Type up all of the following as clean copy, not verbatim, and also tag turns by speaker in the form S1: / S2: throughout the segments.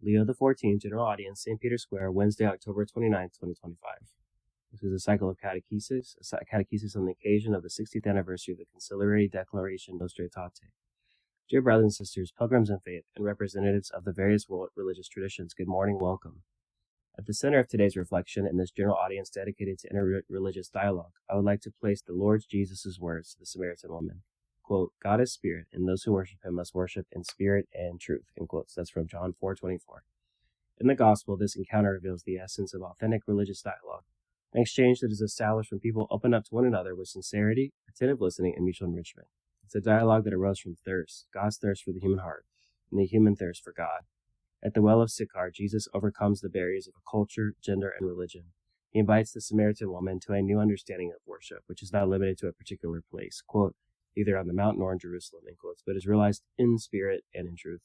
S1: Leo XIV, General Audience, St. Peter's Square, Wednesday, October 29, 2025. This is a cycle of catechesis, on the occasion of the 60th anniversary of the conciliar Declaration Nostra aetate. Dear brothers and sisters, pilgrims in faith, and representatives of the various world religious traditions, good morning, welcome. At the center of today's reflection in this general audience dedicated to interreligious dialogue, I would like to place the Lord Jesus' words to the Samaritan woman. Quote, God is spirit, and those who worship him must worship in spirit and truth, in quotes. That's from John 4:24. In the gospel, this encounter reveals the essence of authentic religious dialogue, an exchange that is established when people open up to one another with sincerity, attentive listening, and mutual enrichment. It's a dialogue that arose from thirst, God's thirst for the human heart, and the human thirst for God. At the well of Sychar, Jesus overcomes the barriers of a culture, gender, and religion. He invites the Samaritan woman to a new understanding of worship, which is not limited to a particular place, quote, either on the mountain or in Jerusalem, in quotes, but is realized in spirit and in truth.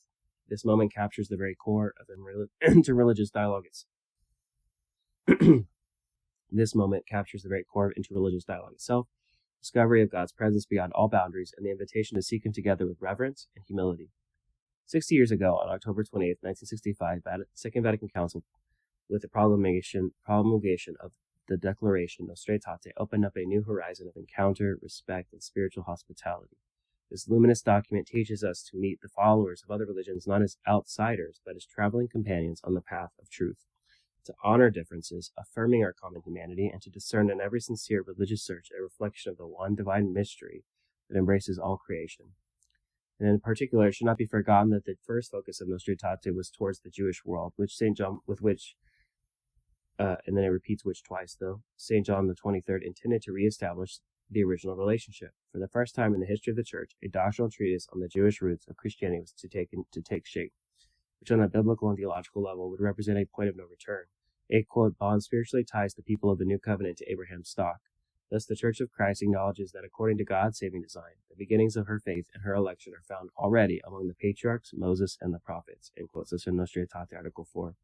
S1: This moment captures the very core of interreligious dialogue itself. Discovery of God's presence beyond all boundaries, and the invitation to seek him together with reverence and humility. 60 years ago, on October 28, 1965, Second Vatican Council, with the promulgation of the Declaration Nostra opened up a new horizon of encounter, respect, and spiritual hospitality. This luminous document teaches us to meet the followers of other religions not as outsiders, but as traveling companions on the path of truth, to honor differences, affirming our common humanity, and to discern in every sincere religious search a reflection of the one divine mystery that embraces all creation. And in particular, it should not be forgotten that the first focus of Nostra aetate was towards the Jewish world, and then it repeats which twice, though. St. John the 23rd intended to reestablish the original relationship. For the first time in the history of the Church, a doctrinal treatise on the Jewish roots of Christianity was to take shape, which on a biblical and theological level would represent a point of no return. A, quote, bond spiritually ties the people of the New Covenant to Abraham's stock. Thus, the Church of Christ acknowledges that according to God's saving design, the beginnings of her faith and her election are found already among the patriarchs, Moses, and the prophets, in quotes. This is in Nostra aetate, Article 4.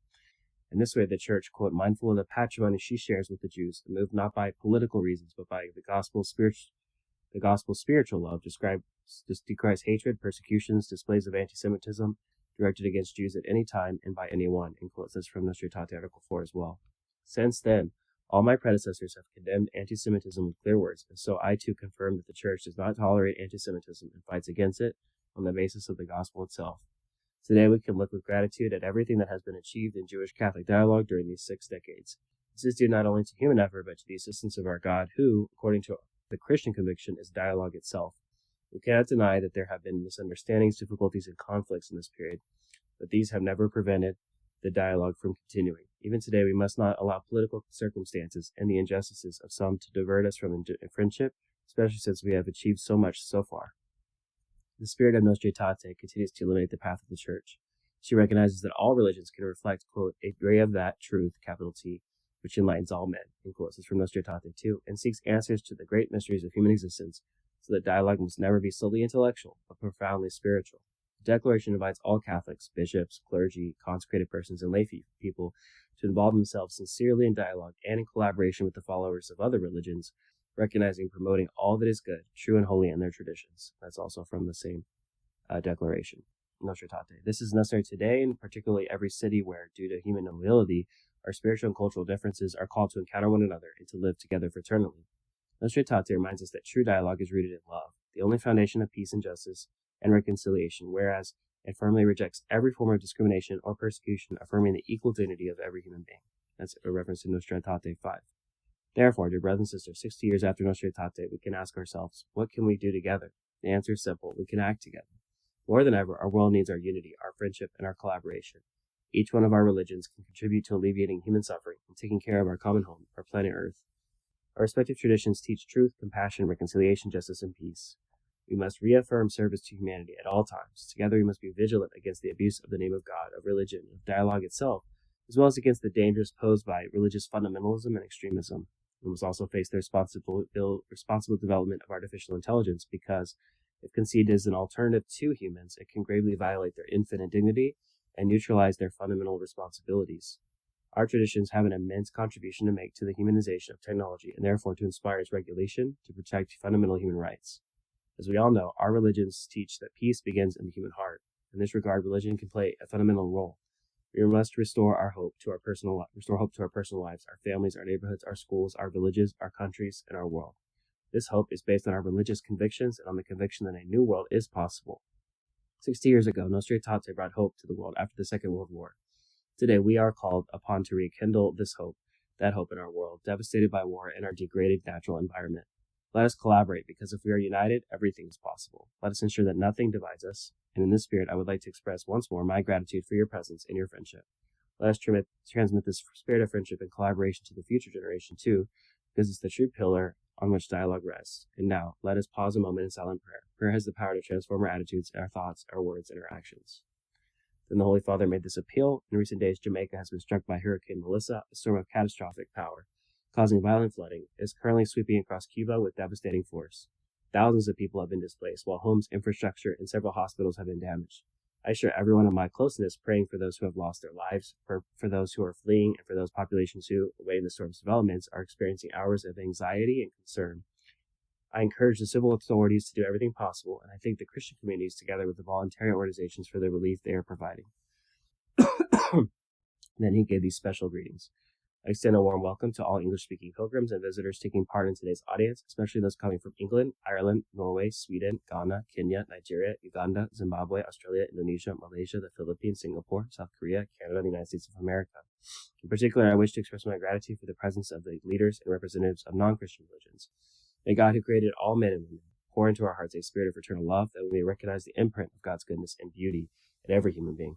S1: In this way, the Church, quote, mindful of the patrimony she shares with the Jews, and moved not by political reasons, but by the gospel's spiritual love, decries hatred, persecutions, displays of anti-Semitism directed against Jews at any time and by anyone, in quotes. This from Nostra aetate, Article 4 as well. Since then, all my predecessors have condemned anti-Semitism with clear words, and so I too confirm that the Church does not tolerate anti-Semitism and fights against it on the basis of the gospel itself. Today we can look with gratitude at everything that has been achieved in Jewish Catholic dialogue during these 6 decades. This is due not only to human effort, but to the assistance of our God, who, according to the Christian conviction, is dialogue itself. We cannot deny that there have been misunderstandings, difficulties, and conflicts in this period, but these have never prevented the dialogue from continuing. Even today, we must not allow political circumstances and the injustices of some to divert us from friendship, especially since we have achieved so much so far. The spirit of Nostra aetate continues to illuminate the path of the Church. She recognizes that all religions can reflect, quote, a ray of that truth, capital T, which enlightens all men, in quotes. This is from Nostra aetate 2, and seeks answers to the great mysteries of human existence, so that dialogue must never be solely intellectual, but profoundly spiritual. The Declaration invites all Catholics, bishops, clergy, consecrated persons, and lay people to involve themselves sincerely in dialogue and in collaboration with the followers of other religions, recognizing and promoting all that is good, true, and holy in their traditions. That's also from the same declaration, Nostra aetate. This is necessary today, and particularly every city where, due to human nobility, our spiritual and cultural differences are called to encounter one another and to live together fraternally. Nostra aetate reminds us that true dialogue is rooted in love, the only foundation of peace and justice and reconciliation, whereas it firmly rejects every form of discrimination or persecution, affirming the equal dignity of every human being. That's a reference to Nostra aetate 5. Therefore, dear brothers and sisters, 60 years after Nostra aetate, we can ask ourselves, what can we do together? The answer is simple. We can act together. More than ever, our world needs our unity, our friendship, and our collaboration. Each one of our religions can contribute to alleviating human suffering and taking care of our common home, our planet Earth. Our respective traditions teach truth, compassion, reconciliation, justice, and peace. We must reaffirm service to humanity at all times. Together, we must be vigilant against the abuse of the name of God, of religion, of dialogue itself, as well as against the dangers posed by religious fundamentalism and extremism. We must also face the responsible development of artificial intelligence, because if conceived as an alternative to humans, it can gravely violate their infinite dignity and neutralize their fundamental responsibilities. Our traditions have an immense contribution to make to the humanization of technology, and therefore to inspire its regulation to protect fundamental human rights. As we all know, our religions teach that peace begins in the human heart. In this regard, religion can play a fundamental role. We must restore hope to our personal lives, our families, our neighborhoods, our schools, our villages, our countries, and our world. This hope is based on our religious convictions and on the conviction that a new world is possible. 60 years ago, Nostra aetate brought hope to the world after the Second World War. Today, we are called upon to rekindle that hope in our world, devastated by war and our degraded natural environment. Let us collaborate, because if we are united, everything is possible. Let us ensure that nothing divides us, and in this spirit, I would like to express once more my gratitude for your presence and your friendship. Let us transmit this spirit of friendship and collaboration to the future generation too, because it's the true pillar on which dialogue rests. And now, let us pause a moment in silent prayer. Prayer has the power to transform our attitudes, our thoughts, our words, and our actions. Then the Holy Father made this appeal. In recent days, Jamaica has been struck by Hurricane Melissa, a storm of catastrophic power, causing violent flooding. It is currently sweeping across Cuba with devastating force. Thousands of people have been displaced, while homes, infrastructure, and several hospitals have been damaged. I share everyone in my closeness praying for those who have lost their lives, for those who are fleeing, and for those populations who, awaiting the storm's developments, are experiencing hours of anxiety and concern. I encourage the civil authorities to do everything possible, and I thank the Christian communities together with the voluntary organizations for the relief they are providing. Then he gave these special greetings. I extend a warm welcome to all English-speaking pilgrims and visitors taking part in today's audience, especially those coming from England, Ireland, Norway, Sweden, Ghana, Kenya, Nigeria, Uganda, Zimbabwe, Australia, Indonesia, Malaysia, the Philippines, Singapore, South Korea, Canada, and the United States of America. In particular, I wish to express my gratitude for the presence of the leaders and representatives of non-Christian religions. May God, who created all men and women, pour into our hearts a spirit of fraternal love, that we may recognize the imprint of God's goodness and beauty in every human being.